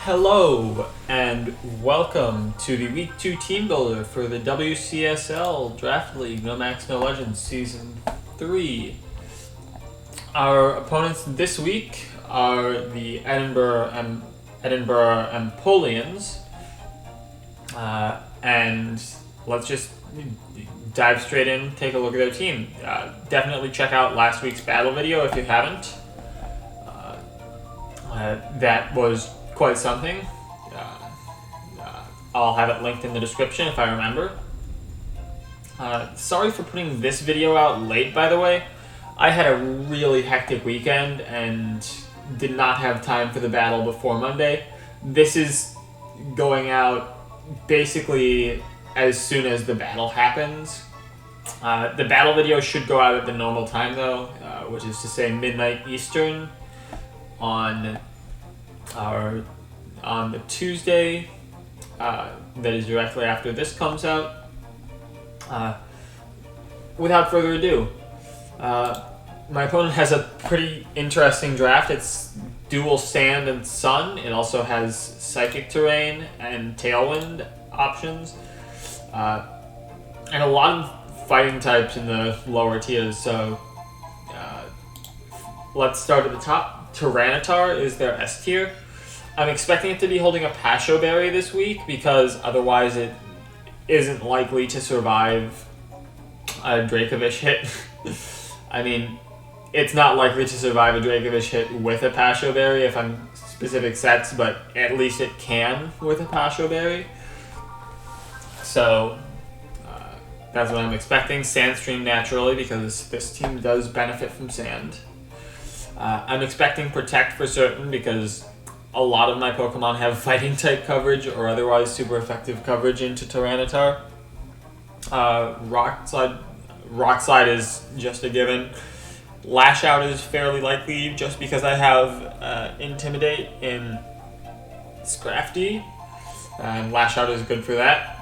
Hello and welcome to the Week 2 Team Builder for the WCSL Draft League No Max No Legends Season 3. Our opponents this week are the Edinburgh Empolians, and let's just dive straight in, take a look at their team. Definitely check out last week's battle video if you haven't. That was quite something. I'll have it linked in the description if I remember. Sorry for putting this video out late, by the way. I had a really hectic weekend and did not have time for the battle before Monday. This is going out basically as soon as the battle happens. The battle video should go out at the normal time though, which is to say midnight Eastern on the Tuesday that is directly after this comes out. Without further ado, my opponent has a pretty interesting draft. It's dual sand and sun. It also has psychic terrain and tailwind options, and a lot of fighting types in the lower tiers. So let's start at the top. Tyranitar is their S tier. I'm expecting it to be holding a Pasho Berry this week because otherwise it isn't likely to survive a Dracovish hit. I mean, it's not likely to survive a Dracovish hit with a Pasho Berry if I'm specific sets, but at least it can with a Pasho Berry. So that's what I'm expecting. Sandstream naturally because this team does benefit from sand. I'm expecting Protect for certain because a lot of my Pokemon have fighting type coverage or otherwise super effective coverage into Tyranitar. Rock Slide is just a given. Lash Out is fairly likely just because I have Intimidate in Scrafty, and Lash Out is good for that.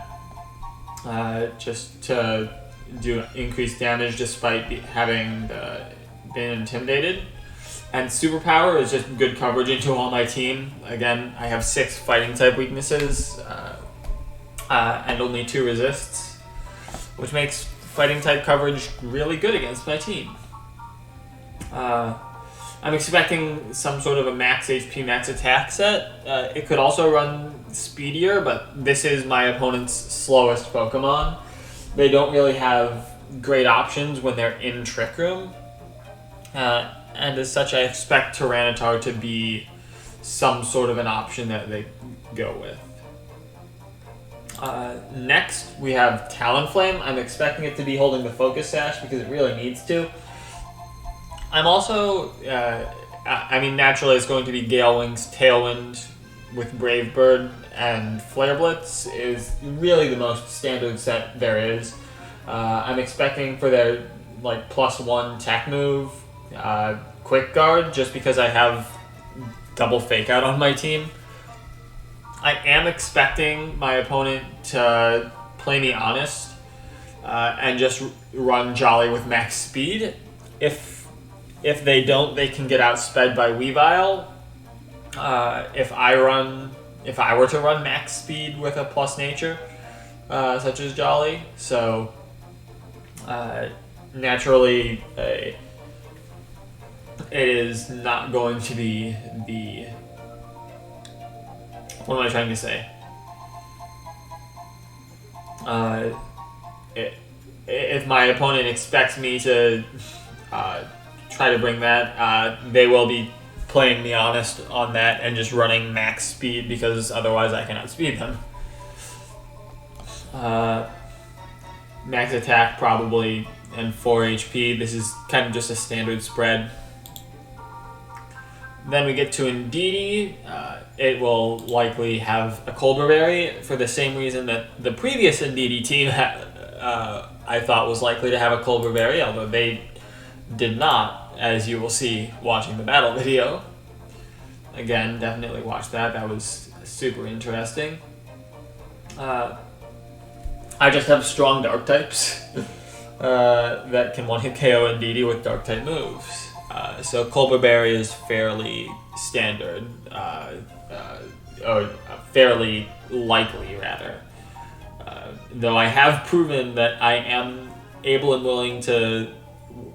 Just to do increased damage despite having been intimidated. And Superpower is just good coverage into all my team. Again, I have 6 fighting type weaknesses and only 2 resists, which makes fighting type coverage really good against my team. I'm expecting some sort of a max HP, max attack set. It could also run speedier, but this is my opponent's slowest Pokemon. They don't really have great options when they're in Trick Room. And as such, I expect Tyranitar to be some sort of an option that they go with. Next, we have Talonflame. I'm expecting it to be holding the Focus Sash because it really needs to. I'm also, naturally it's going to be Gale Wings, Tailwind with Brave Bird, and Flare Blitz is really the most standard set there is. I'm expecting for their +1 tech move, Quick Guard, just because I have double Fake Out on my team. I am expecting my opponent to play me honest and just run Jolly with max speed. If they don't, they can get outsped by Weavile. If I were to run max speed with a plus nature, such as Jolly, so naturally it is not going to be the... What am I trying to say? If my opponent expects me to try to bring that, they will be playing me honest on that and just running max speed because otherwise I cannot speed them. Max attack probably and 4 HP. This is kind of just a standard spread. Then we get to Indeedee. It will likely have a Colbur Berry for the same reason that the previous Indeedee team I thought was likely to have a Colbur Berry, although they did not, as you will see watching the battle video. Again, definitely watch that. That was super interesting. I just have strong Dark types that can one-hit KO Indeedee with Dark type moves. So Colbur Berry is fairly standard, or fairly likely, rather. Though I have proven that I am able and willing to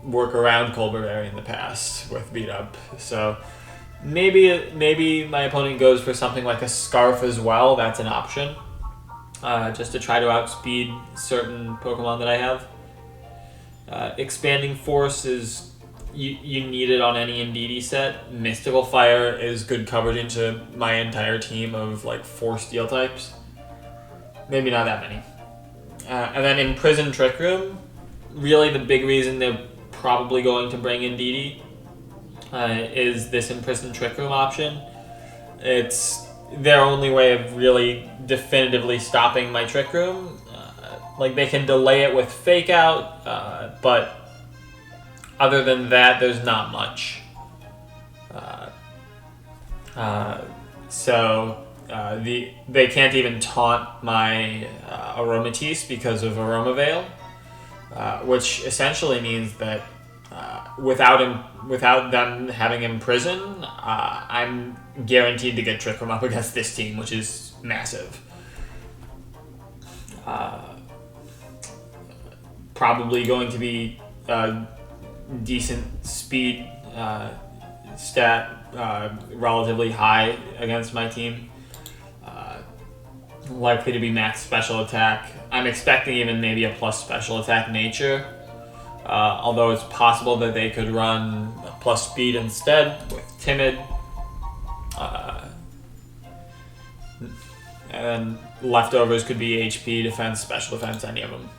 work around Colbur Berry in the past with beat up. So maybe my opponent goes for something like a Scarf as well. That's an option, just to try to outspeed certain Pokemon that I have. Expanding Force is you need it on any Indeedee set. Mystical Fire is good coverage into my entire team of like 4 Steel types. Maybe not that many. And then Imprison Trick Room, really the big reason they're probably going to bring Indeedee is this Imprison Trick Room option. It's their only way of really definitively stopping my Trick Room. Like, they can delay it with Fake Out, but other than that, there's not much. They can't even taunt my Aromatisse because of Aroma Veil, which essentially means that without them having Imprison, I'm guaranteed to get Trick Room up against this team, which is massive. Probably going to be a decent speed stat, relatively high against my team. Likely to be max special attack. I'm expecting even maybe a plus special attack nature, although it's possible that they could run a plus speed instead with Timid. And then leftovers could be HP, defense, special defense, any of them.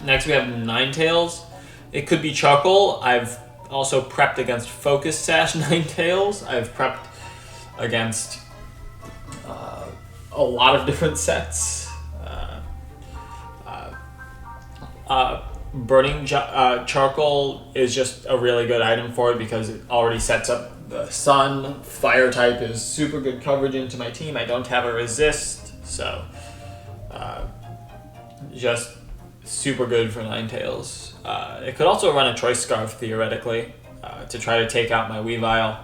Next we have Ninetales. It could be Chuckle. I've also prepped against Focus Sash Ninetales. I've prepped against a lot of different sets. Burning Charcoal is just a really good item for it because it already sets up the Sun. Fire type is super good coverage into my team. I don't have a resist, so just super good for Ninetales. It could also run a Choice Scarf, theoretically, to try to take out my Weavile.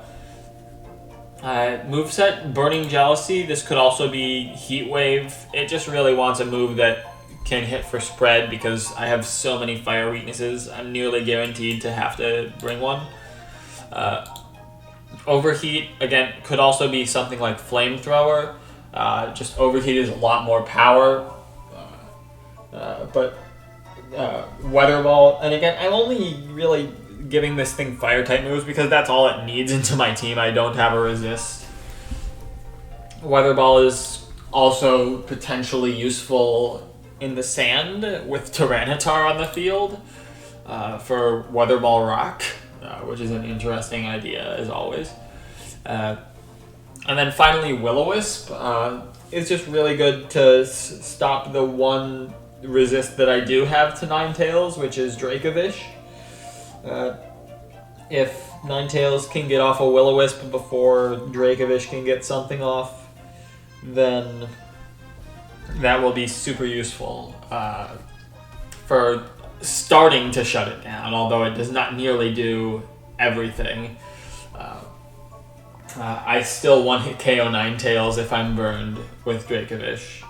Moveset, Burning Jealousy. This could also be Heat Wave. It just really wants a move that can hit for spread because I have so many fire weaknesses. I'm nearly guaranteed to have to bring one. Overheat, again, could also be something like Flamethrower. Just Overheat is a lot more power. But Weather Ball, and again, I'm only really giving this thing fire type moves because that's all it needs into my team. I don't have a resist. Weather Ball is also potentially useful in the sand with Tyranitar on the field for Weather Ball Rock, which is an interesting idea as always. And then finally Will-O-Wisp is just really good to stop the one resist that I do have to Ninetales, which is Dracovish. If Ninetales can get off a Will-O-Wisp before Dracovish can get something off, then that will be super useful for starting to shut it down, although it does not nearly do everything. I still one-hit KO Ninetales if I'm burned with Dracovish.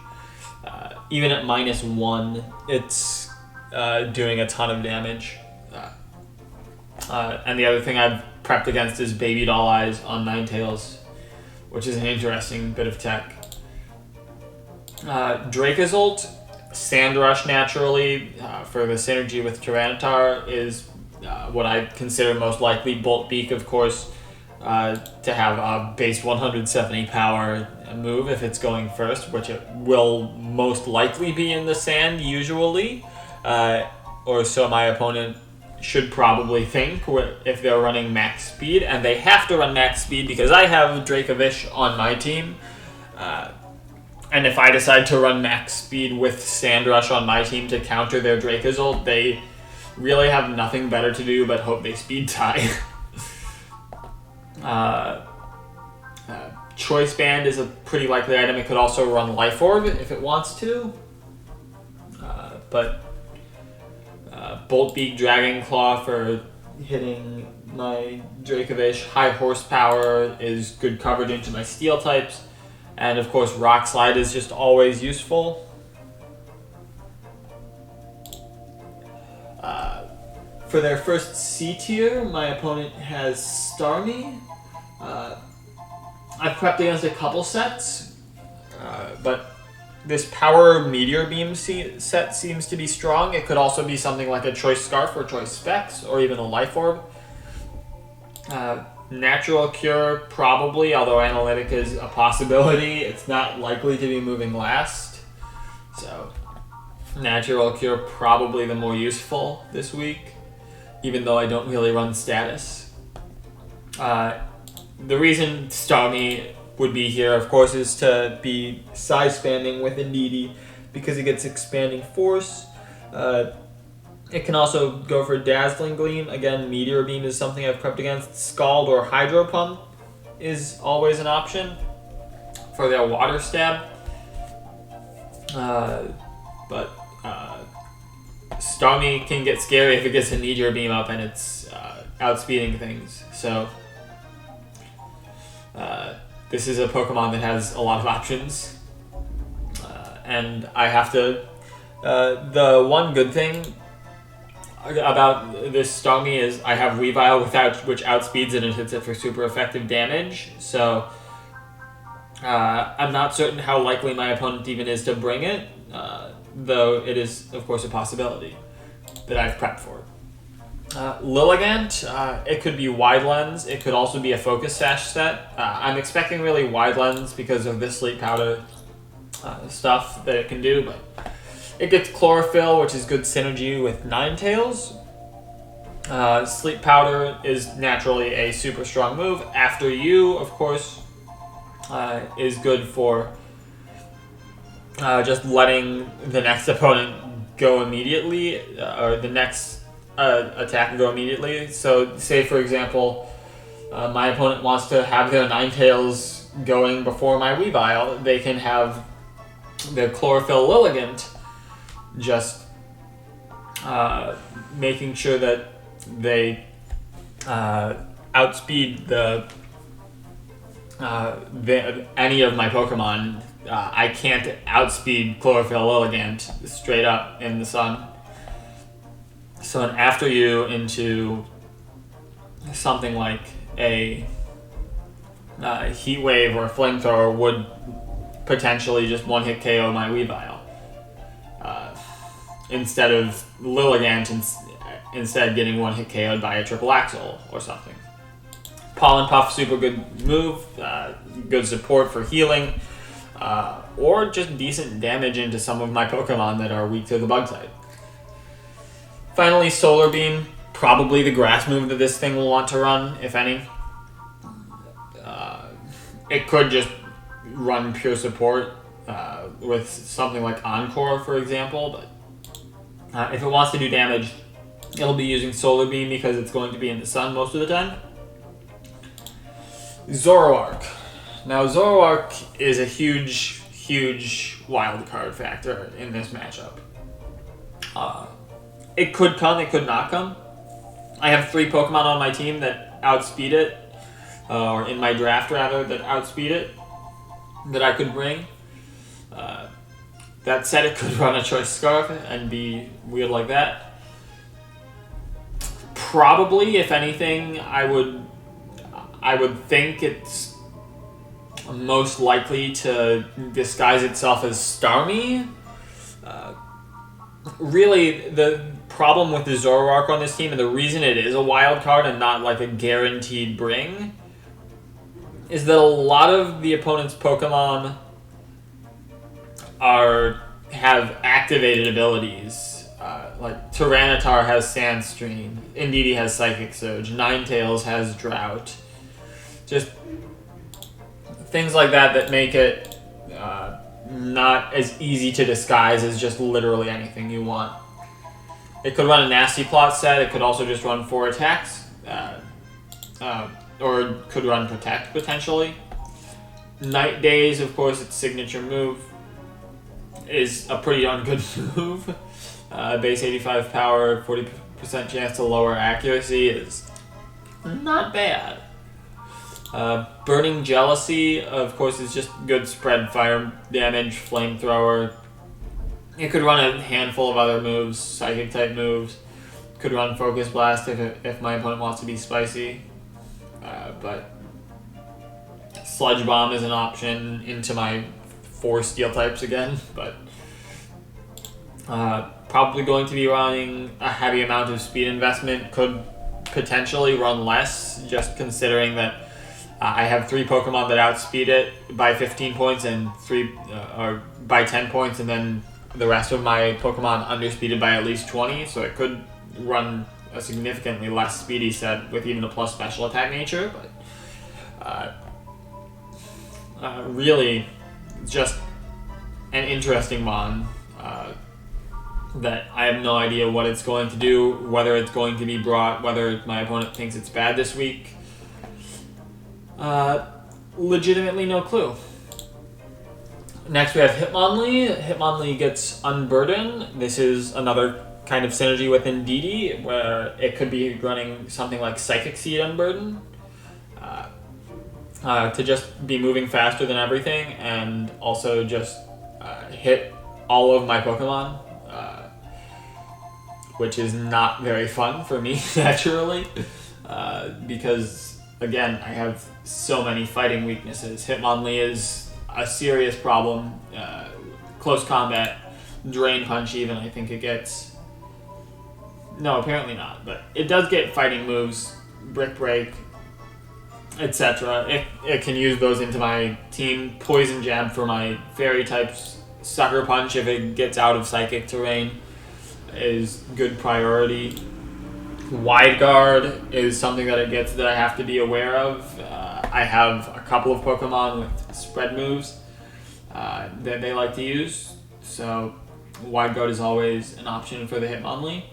Even at -1, it's doing a ton of damage. And the other thing I've prepped against is Baby Doll Eyes on Ninetales, which is an interesting bit of tech. Dracozolt, Sand Rush naturally, for the synergy with Tyranitar, is what I consider most likely. Bolt Beak, of course, to have a base 170 power move if it's going first, which it will most likely be in the sand usually, or so my opponent should probably think if they're running max speed, and they have to run max speed because I have Dracovish on my team, and if I decide to run max speed with Sand Rush on my team to counter their Dracozolt, they really have nothing better to do but hope they speed tie. Choice Band is a pretty likely item. It could also run Life Orb if it wants to, but Bolt Beak, Dragon Claw for hitting my Dracovish. High horsepower is good coverage into my steel types. And of course, Rock Slide is just always useful. For their first C tier, my opponent has Starmie. I've prepped against a couple sets, but this Power Meteor Beam set seems to be strong. It could also be something like a Choice Scarf or Choice Specs, or even a Life Orb. Natural Cure, probably, although Analytic is a possibility. It's not likely to be moving last. So, Natural Cure, probably the more useful this week, even though I don't really run status. The reason Starmie would be here, of course, is to be size spamming with Indeedee because it gets expanding force. It can also go for Dazzling Gleam. Again, Meteor Beam is something I've prepped against. Scald or Hydro Pump is always an option for their Water Stab. But Starmie can get scary if it gets a Meteor Beam up and it's outspeeding things. So this is a Pokemon that has a lot of options. And I have to... the one good thing about this Starmie is I have Weavile which outspeeds it and hits it for super effective damage. So I'm not certain how likely my opponent even is to bring it, though it is, of course, a possibility that I've prepped for. Lilligant, it could be Wide Lens. It could also be a Focus Sash set. I'm expecting really Wide Lens because of this Sleep Powder stuff that it can do, but it gets Chlorophyll, which is good synergy with Ninetales. Sleep Powder is naturally a super strong move. After You, of course, is good for just letting the next opponent go immediately, or the next attack go immediately. So, say for example, my opponent wants to have their Ninetales going before my Weavile. They can have their Chlorophyll Lilligant just making sure that they outspeed any of my Pokemon. I can't outspeed Chlorophyll Lilligant straight up in the sun. So an After You into something like a Heat Wave or a Flamethrower would potentially just one-hit KO my Weavile. Instead of Lilligant instead getting one-hit KO'd by a Triple Axle or something. Pollen Puff, super good move, good support for healing, or just decent damage into some of my Pokemon that are weak to the Bug type. Finally, Solar Beam, probably the grass move that this thing will want to run, if any. It could just run pure support with something like Encore, for example, but if it wants to do damage, it'll be using Solar Beam because it's going to be in the sun most of the time. Zoroark. Now, Zoroark is a huge, huge wild card factor in this matchup. It could come, it could not come. I have 3 Pokemon on my team that outspeed it, or in my draft rather, that outspeed it, that I could bring. That said, it could run a Choice Scarf and be weird like that. Probably, if anything, I would think it's most likely to disguise itself as Starmie. Really, the problem with the Zoroark on this team, and the reason it is a wild card and not like a guaranteed bring, is that a lot of the opponent's Pokemon have activated abilities. Like Tyranitar has Sandstream, Indeedee has Psychic Surge, Ninetales has Drought. Just things like that make it not as easy to disguise as just literally anything you want. It could run a Nasty Plot set, it could also just run 4 attacks, or it could run Protect potentially. Night Days, of course, its signature move, is a pretty darn good move. Base 85 power, 40% chance to lower accuracy is not bad. Burning Jealousy, of course, is just good spread fire damage, flamethrower. It could run a handful of other moves, psychic type moves. Could run Focus Blast if my opponent wants to be spicy. But Sludge Bomb is an option into my 4 steel types again, but probably going to be running a heavy amount of speed investment. Could potentially run less, just considering that I have 3 Pokemon that outspeed it by 15 points and 3 or by 10 points, and then the rest of my Pokemon underspeeded by at least 20, so it could run a significantly less speedy set with even a plus special attack nature, but really just an interesting mon that I have no idea what it's going to do, whether it's going to be brought, whether my opponent thinks it's bad this week. Legitimately no clue. Next we have Hitmonlee. Hitmonlee gets Unburden. This is another kind of synergy within DD, where it could be running something like Psychic Seed Unburden to just be moving faster than everything, and also just hit all of my Pokemon, which is not very fun for me, naturally, because, again, I have so many fighting weaknesses. Hitmonlee is a serious problem. Close combat, Drain Punch even, I think it gets... No, apparently not, but it does get fighting moves, Brick Break, etc. It can use those into my team. Poison Jab for my fairy types. Sucker Punch if it gets out of psychic terrain is good priority. Wide Guard is something that it gets that I have to be aware of. I have a couple of Pokemon with spread moves that they like to use, so Wide Guard is always an option for the Hitmonlee.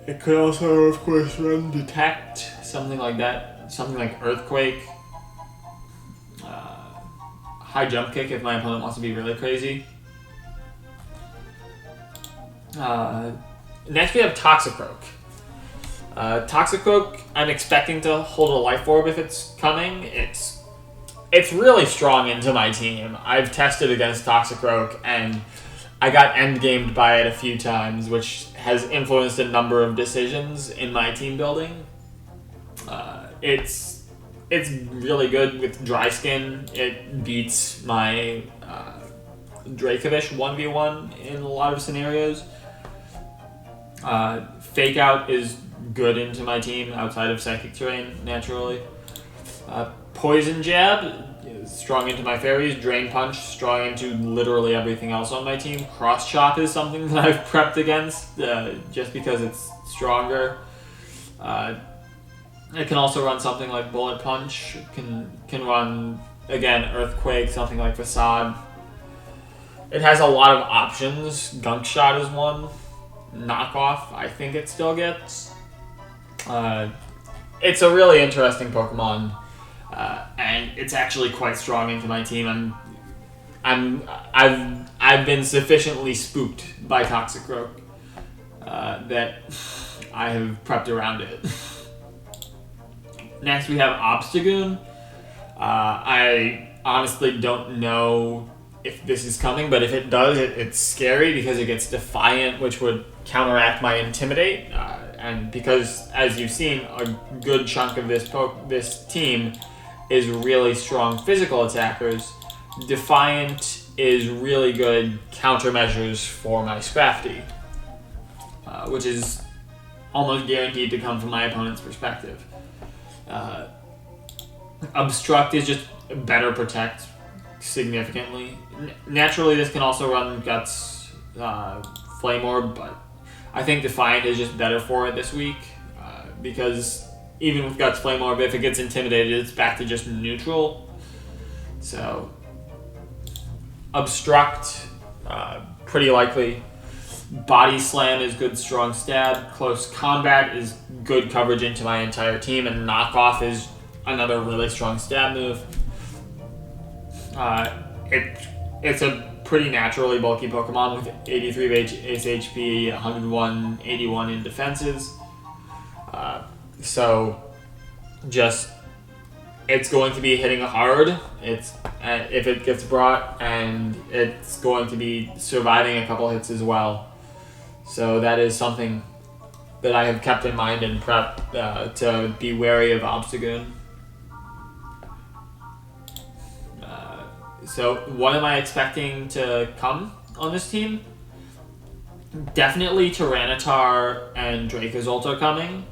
It could also, of course, run Detect, something like that, something like Earthquake. High Jump Kick if my opponent wants to be really crazy. Next we have Toxicroak. Toxicroak, I'm expecting to hold a Life Orb if it's coming. It's really strong into my team. I've tested against Toxicroak and I got endgamed by it a few times, which has influenced a number of decisions in my team building. It's really good with Dry Skin. It beats my Dracovish 1v1 in a lot of scenarios. Fake Out is good into my team outside of Psychic Terrain, naturally. Poison Jab is strong into my fairies. Drain Punch, strong into literally everything else on my team. Cross Chop is something that I've prepped against, just because it's stronger. It can also run something like Bullet Punch. Can run, again, Earthquake, something like Facade. It has a lot of options. Gunk Shot is one. Knockoff, I think it still gets. It's a really interesting Pokemon, and it's actually quite strong into my team. I've been sufficiently spooked by Toxicroak that I have prepped around it. Next we have Obstagoon. I honestly don't know if this is coming, but if it does, it's scary because it gets Defiant, which would counteract my Intimidate. And because, as you've seen, a good chunk of this team is really strong physical attackers, Defiant is really good countermeasures for my Scrafty, which is almost guaranteed to come from my opponent's perspective. Obstruct is just better protect significantly. Naturally, this can also run Guts, Flame Orb, but I think Defiant is just better for it this week, because even with Guts, Flame Orb, if it gets intimidated, it's back to just neutral. So, Obstruct, pretty likely. Body Slam is good strong stab. Close Combat is good coverage into my entire team, and Knockoff is another really strong stab move. It's a pretty naturally bulky Pokemon with 83 base HP, 101, 81 in defenses. So just, it's going to be hitting hard. It's if it gets brought, and it's going to be surviving a couple hits as well. So that is something that I have kept in mind and prep to be wary of Obstagoon. So what am I expecting to come on this team? Definitely Tyranitar and Dracozolt are coming.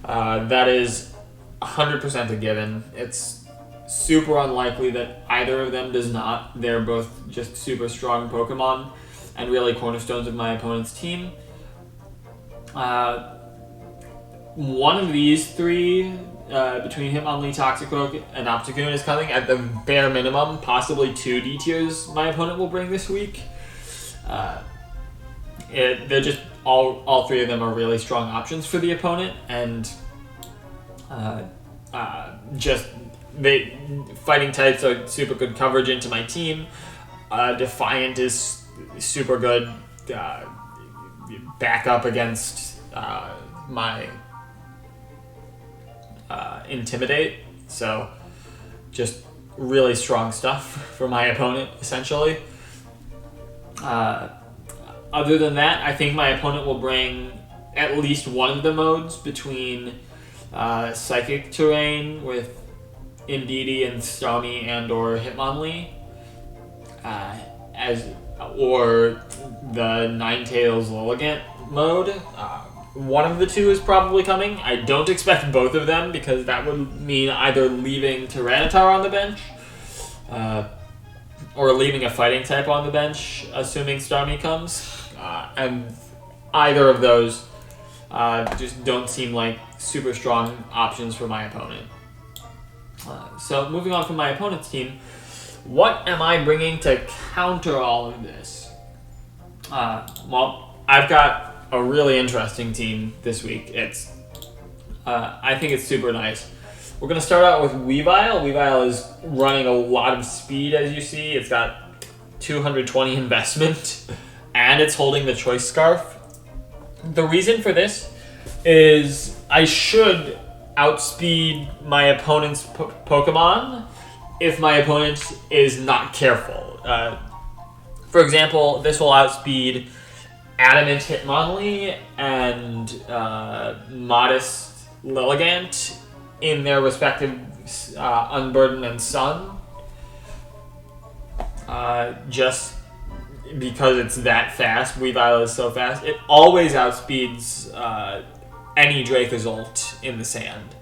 That is 100% a given. It's super unlikely that either of them does not. They're both just super strong Pokemon and really cornerstones of my opponent's team. One of these three, between Hitmonlee, Toxicroak, and Obstagoon, is coming at the bare minimum. Possibly 2 D tiers my opponent will bring this week. They're just all 3 of them are really strong options for the opponent, and fighting types are super good coverage into my team. Defiant is super good back up against my Intimidate. So just really strong stuff for my opponent, essentially. Other than that, I think my opponent will bring at least one of the modes between Psychic Terrain with Indeedee and Starmie and or Hitmonlee, or the Ninetales Lilligant mode. One of the 2 is probably coming. I don't expect both of them, because that would mean either leaving Tyranitar on the bench, or leaving a fighting type on the bench, assuming Starmie comes. And either of those just don't seem like super strong options for my opponent. So moving on from my opponent's team, what am I bringing to counter all of this? Well, I've got a really interesting team this week. I think it's super nice. We're going to start out with Weavile. Weavile is running a lot of speed, as you see. It's got 220 investment, and it's holding the Choice Scarf. The reason for this is I should outspeed my opponent's Pokemon if my opponent is not careful. For example, this will outspeed Adamant Hitmonlee and Modest Lilligant in their respective Unburden and Sun. Just because it's that fast. Weavile is so fast. It always outspeeds any Dracozolt in the sand.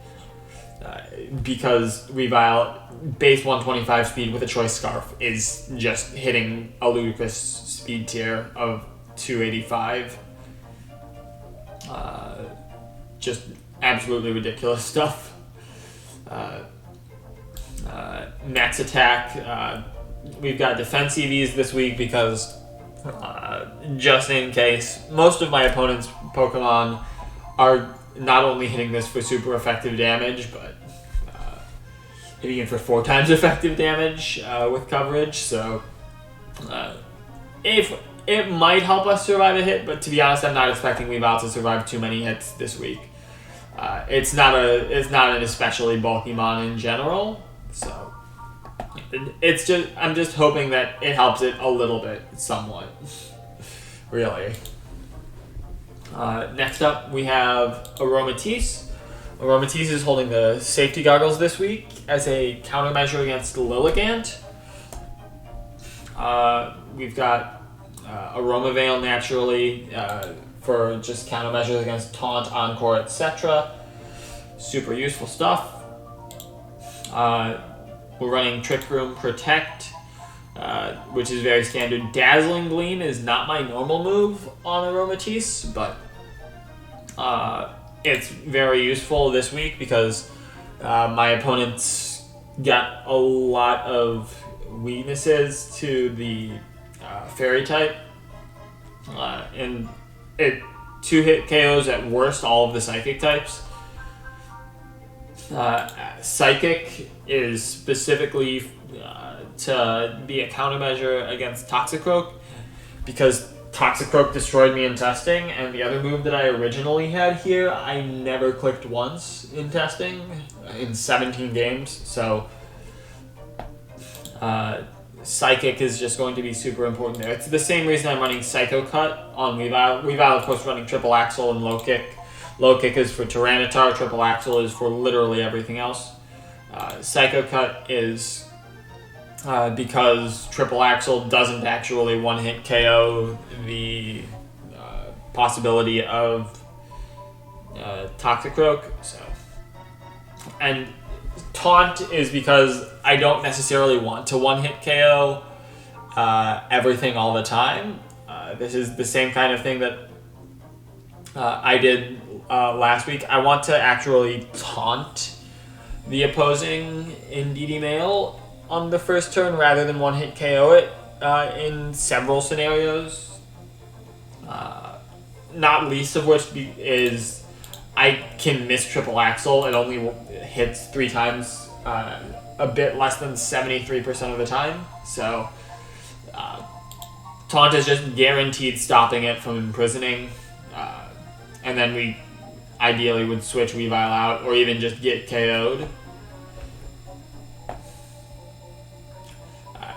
Because Weavile, base 125 speed with a Choice Scarf, is just hitting a ludicrous speed tier of 285. Just absolutely ridiculous stuff. Max attack. We've got defense EVs this week because just in case, most of my opponent's Pokemon are not only hitting this for super effective damage, but hitting it for 4 times effective damage with coverage. So if it might help us survive a hit, but to be honest, I'm not expecting Weavile to survive too many hits this week. It's not an especially bulky mon in general, so I'm just hoping that it helps it a little bit, somewhat. Really. Next up, we have Aromatisse. Aromatisse is holding the safety goggles this week as a countermeasure against Lilligant. We've got Aromavale naturally for just countermeasures against Taunt, Encore, etc. Super useful stuff. We're running Trick Room Protect, which is very standard. Dazzling Gleam is not my normal move on Aromatisse, but it's very useful this week because my opponent's got a lot of weaknesses to the Fairy type, and it 2-hit KOs at worst all of the Psychic types. Psychic is specifically to be a countermeasure against Toxicroak because Toxicroak destroyed me in testing, and the other move that I originally had here, I never clicked once in testing in 17 games, so Psychic is just going to be super important there. It's the same reason I'm running Psycho Cut on Weavile. Weavile, of course, running Triple Axle and Low Kick. Low Kick is for Tyranitar, Triple Axle is for literally everything else. Psycho Cut is because Triple Axle doesn't actually one-hit KO the possibility of Toxicroak. So, and Taunt is because I don't necessarily want to one-hit KO everything all the time. This is the same kind of thing that I did last week. I want to actually taunt the opposing in DD Mail on the first turn rather than one-hit KO it in several scenarios. Not least of which is I can miss Triple Axle. It only hits 3 times, a bit less than 73% of the time. So Taunt is just guaranteed stopping it from imprisoning. And then we ideally would switch Weavile out or even just get KO'd.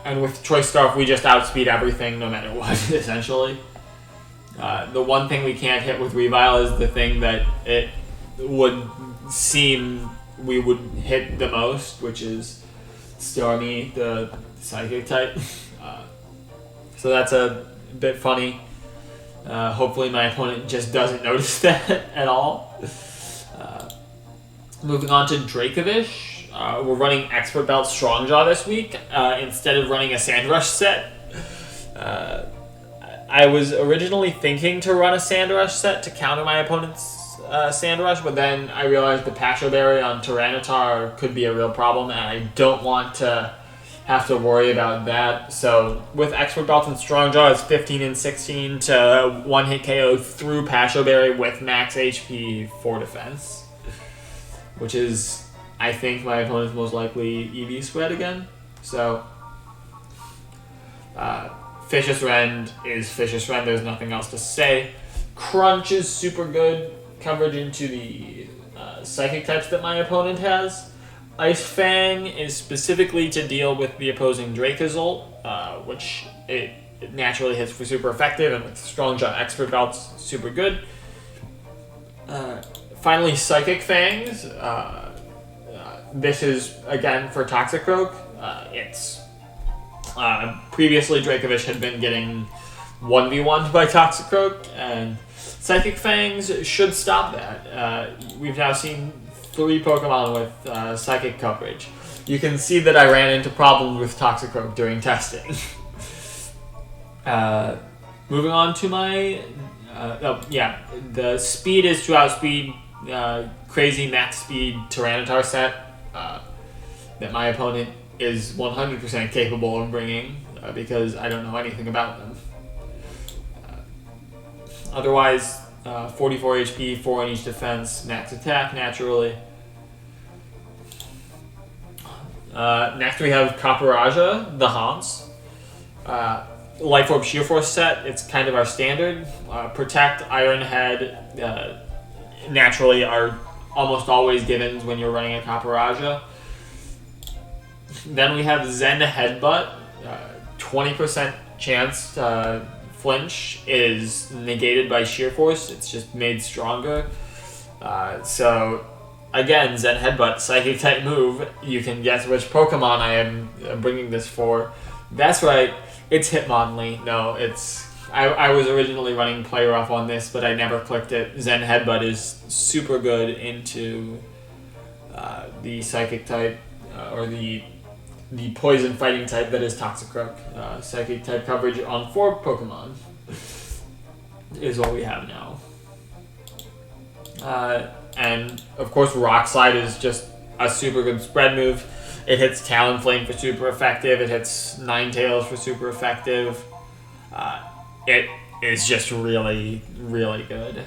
And with Choice Scarf, we just outspeed everything no matter what, essentially. The one thing we can't hit with Weavile is the thing that it would seem we would hit the most, which is Starmie, the Psychic type. So that's a bit funny. Hopefully my opponent just doesn't notice that at all. Moving on to Dracovish. We're running Expert Belt Strongjaw this week instead of running a Sandrush set. I was originally thinking to run a Sandrush set to counter my opponent's Sandrush, but then I realized the Pasho Berry on Tyranitar could be a real problem, and I don't want to have to worry about that. So with Expert Belt and Strongjaw, it's 15 and 16 to one-hit KO through Pasho Berry with max HP for defense, which is, I think, my opponent's most likely EV spread again. So Vicious Rend is Vicious Rend. There's nothing else to say. Crunch is super good coverage into the Psychic types that my opponent has. Ice Fang is specifically to deal with the opposing Dracozolt, which it naturally hits for super effective, and with Strongjaw Expert Belts, super good. Finally, Psychic Fangs. This is, again, for Toxicroak. It's previously Dracovish had been getting 1v1'd by Toxicroak, and Psychic Fangs should stop that. We've now seen 3 Pokemon with Psychic coverage. You can see that I ran into problems with Toxicroak during testing. Moving on to my... the speed is to outspeed crazy max speed Tyranitar set that my opponent is 100% capable of bringing because I don't know anything about them. Otherwise, 44 HP, 4 on each defense, max attack naturally. Next we have Kaparaja, the Haunts. Life Orb Sheer Force set, it's kind of our standard. Protect, Iron Head, naturally are almost always givens when you're running a Kaparaja. Then we have Zen Headbutt, 20% chance flinch is negated by Sheer Force, it's just made stronger. So again, Zen Headbutt, Psychic type move, you can guess which Pokemon I am bringing this for. That's right, it's Hitmonlee. No, it's... I was originally running Play Rough on this, but I never clicked it. Zen Headbutt is super good into the Psychic type, or the Poison Fighting type that is Toxicroak. Psychic type coverage on 4 Pokemon is what we have now. And of course Rock Slide is just a super good spread move. It hits Talonflame for super effective, it hits Ninetales for super effective. It is just really, really good.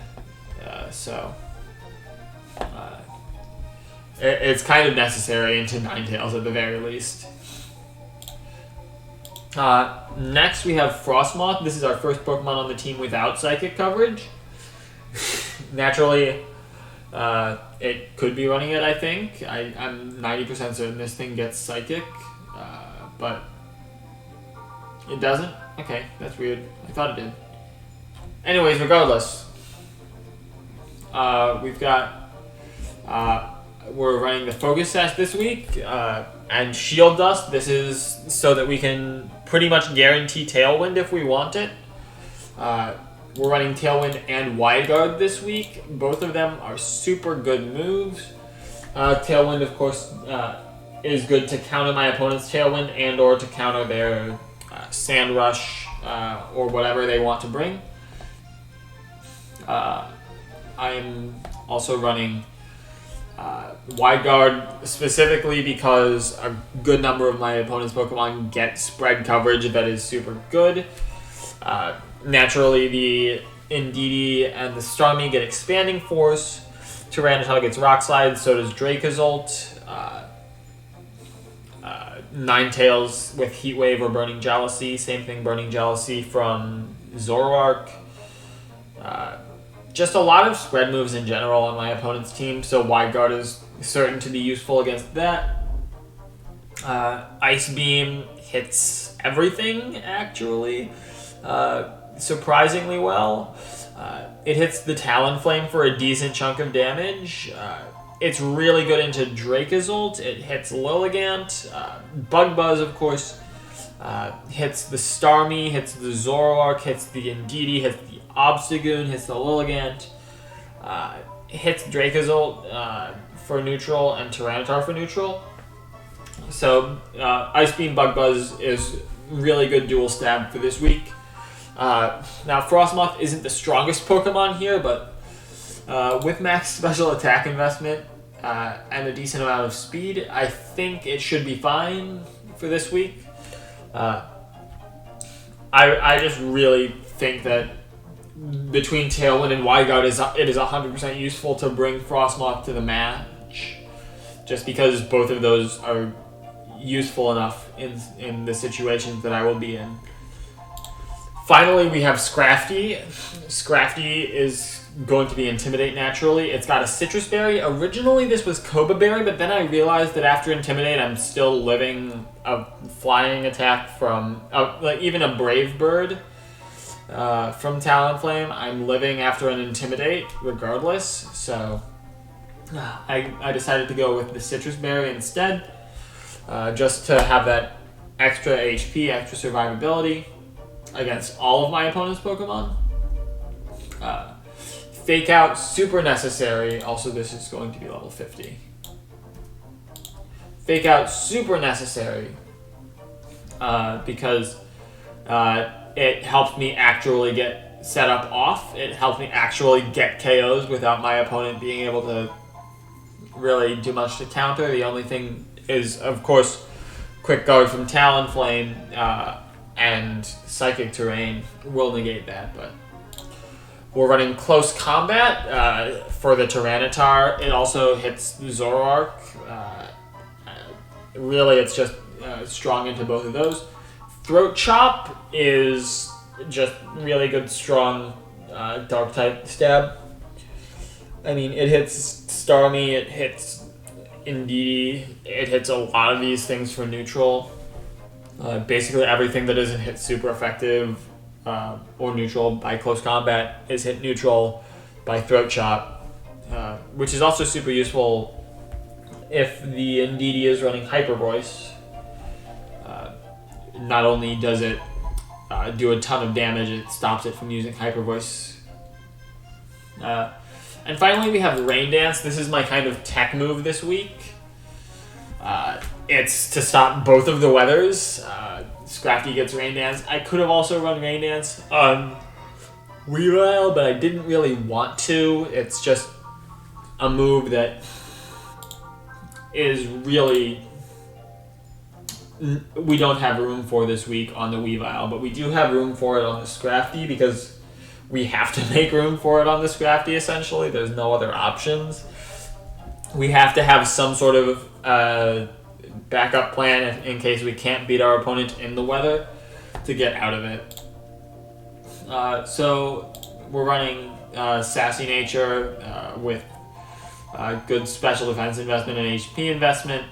It's kind of necessary into Ninetales at the very least. Next, we have Frosmoth. This is our first Pokemon on the team without Psychic coverage. Naturally, it could be running it, I think. I'm 90% certain this thing gets Psychic, but it doesn't? Okay, that's weird. I thought it did. Anyways, regardless, we've got... we're running the Focus Sash this week, and Shield Dust. This is so that we can pretty much guarantee Tailwind if we want it. We're running Tailwind and Wide Guard this week. Both of them are super good moves. Tailwind, of course, is good to counter my opponent's Tailwind and or to counter their Sand Rush or whatever they want to bring. I'm also running Wide Guard specifically because a good number of my opponent's Pokemon get spread coverage that is super good. Naturally, the Indeedee and the Starmie get Expanding Force. Tyranitar gets Rock Slide, so does Dracozolt. Ninetales with Heat Wave or Burning Jealousy. Same thing, Burning Jealousy from Zoroark. Just a lot of spread moves in general on my opponent's team, so Wide Guard is certain to be useful against that. Ice Beam hits everything, actually, surprisingly well. It hits the Talonflame for a decent chunk of damage. It's really good into Dracozolt. It hits Lilligant. Bug Buzz, of course, hits the Starmie, hits the Zoroark, hits the Indeedee, hits the Obstagoon, hits the Lilligant, hits Dracozolt for neutral and Tyranitar for neutral. So Ice Beam Bug Buzz is really good dual stab for this week. Now Frosmoth isn't the strongest Pokemon here, but with max special attack investment and a decent amount of speed, I think it should be fine for this week. I just really think that between Tailwind and Wide Guard, it is 100% useful to bring Frosmoth to the match, just because both of those are useful enough in the situations that I will be in. Finally, we have Scrafty. Scrafty is going to be Intimidate naturally. It's got a Citrus Berry. Originally, this was Koba Berry, but then I realized that after Intimidate, I'm still living a flying attack from like even a Brave Bird from Talonflame. I'm living after an Intimidate regardless, so I decided to go with the Citrus Berry instead, just to have that extra HP, extra survivability against all of my opponent's Pokemon. Fake Out, super necessary. Also, this is going to be level 50. Fake Out, super necessary because it helps me actually get set up off. It helps me actually get KOs without my opponent being able to really do much to counter. The only thing is, of course, Quick Guard from Talonflame and Psychic Terrain will negate that, but we're running Close Combat for the Tyranitar. It also hits Zoroark. Really, it's just strong into both of those. Throat Chop is just really good, strong Dark-type stab. I mean, it hits Starmie, it hits Indeedee, it hits a lot of these things for neutral. Basically everything that isn't hit super effective or neutral by Close Combat is hit neutral by Throat Chop, which is also super useful if the Indeedee is running Hyper Voice. Not only does it do a ton of damage, it stops it from using Hyper Voice. And finally we have Rain Dance. This is my kind of tech move this week. It's to stop both of the weathers. Scrafty gets Rain Dance. I could have also run Rain Dance on Weavile, but I didn't really want to. It's just a move that is really... we don't have room for this week on the Weavile, but we do have room for it on the Scrafty because we have to make room for it on the Scrafty, essentially. There's no other options. We have to have some sort of backup plan in case we can't beat our opponent in the weather. to get out of it. So we're running Sassy Nature with good special defense investment and HP investment.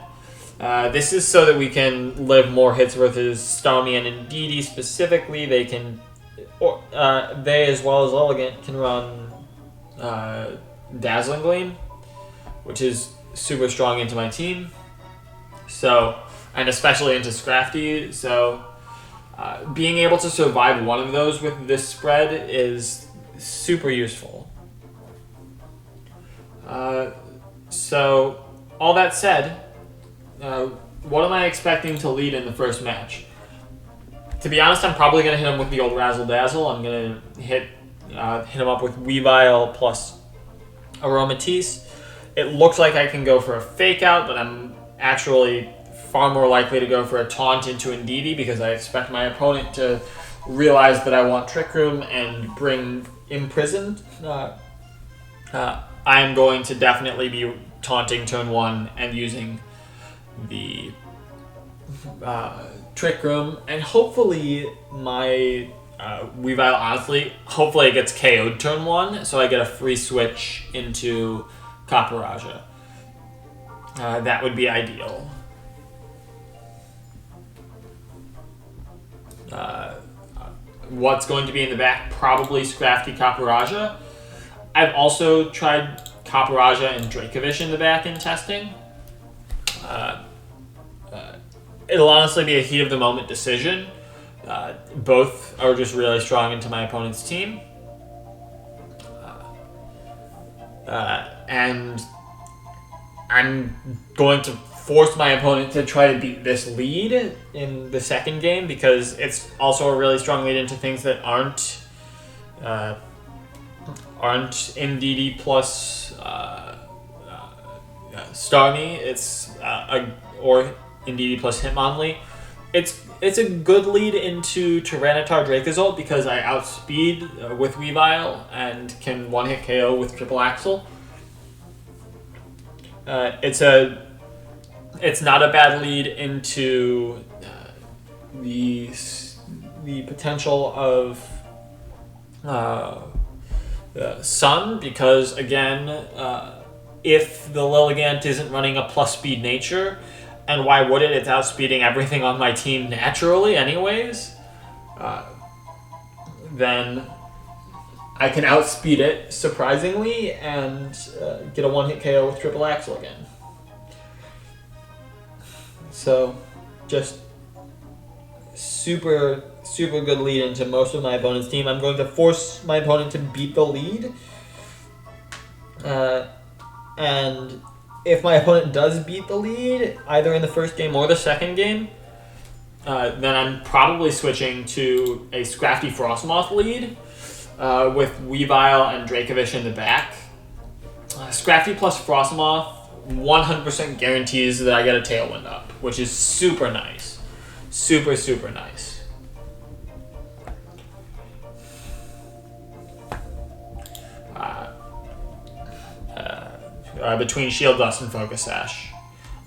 This is so that we can live more hits versus Starmie and Indeedee specifically. They can, they as well as Elegant can run Dazzling Gleam, which is super strong into my team. So, and especially into Scrafty. So, being able to survive one of those with this spread is super useful. So, all that said, what am I expecting to lead in the first match? To be honest, I'm probably going to hit him with the old Razzle Dazzle. I'm going to hit him up with Weavile plus Aromatisse. It looks like I can go for a Fake Out, but I'm actually far more likely to go for a Taunt into Indeedee because I expect my opponent to realize that I want Trick Room and bring Imprisoned. I'm going to definitely be taunting turn 1 and using the Trick Room, and hopefully my Weavile, honestly, hopefully it gets KO'd turn 1, so I get a free switch into Copperajah. That would be ideal. What's going to be in the back? Probably Scrafty Copperajah. I've also tried Copperajah and Dracovish in the back in testing. It'll honestly be a heat of the moment decision. Both are just really strong into my opponent's team. And I'm going to force my opponent to try to beat this lead in the second game because it's also a really strong lead into things that aren't Indeedee plus Starmie. It's or Indeedee plus Hitmonlee. It's a good lead into Tyranitar Dracozolt because I outspeed with Weavile and can one-hit KO with Triple Axle. It's not a bad lead into the potential of Sun because again, if the Lilligant isn't running a plus speed nature, and why would it? It's outspeeding everything on my team naturally anyways. Then I can outspeed it surprisingly and get a one-hit KO with Triple Axle again. So, just super good lead into most of my opponent's team. I'm going to force my opponent to beat the lead. And if my opponent does beat the lead, either in the first game or the second game, then I'm probably switching to a Scrafty Frosmoth lead with Weavile and Dracovish in the back. Scrafty plus Frosmoth 100% guarantees that I get a Tailwind up, which is super nice. Super nice. Between Shield Dust and Focus Sash.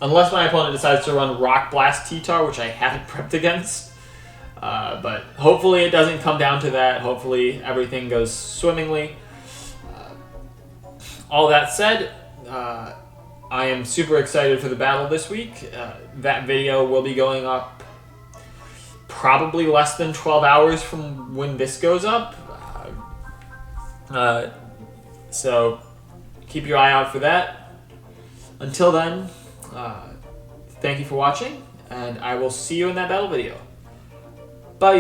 Unless my opponent decides to run Rock Blast T-Tar, which I haven't prepped against. But hopefully it doesn't come down to that. Hopefully everything goes swimmingly. All that said, I am super excited for the battle this week. That video will be going up probably less than 12 hours from when this goes up. So keep your eye out for that. Until then, thank you for watching, and I will see you in that battle video. Bye!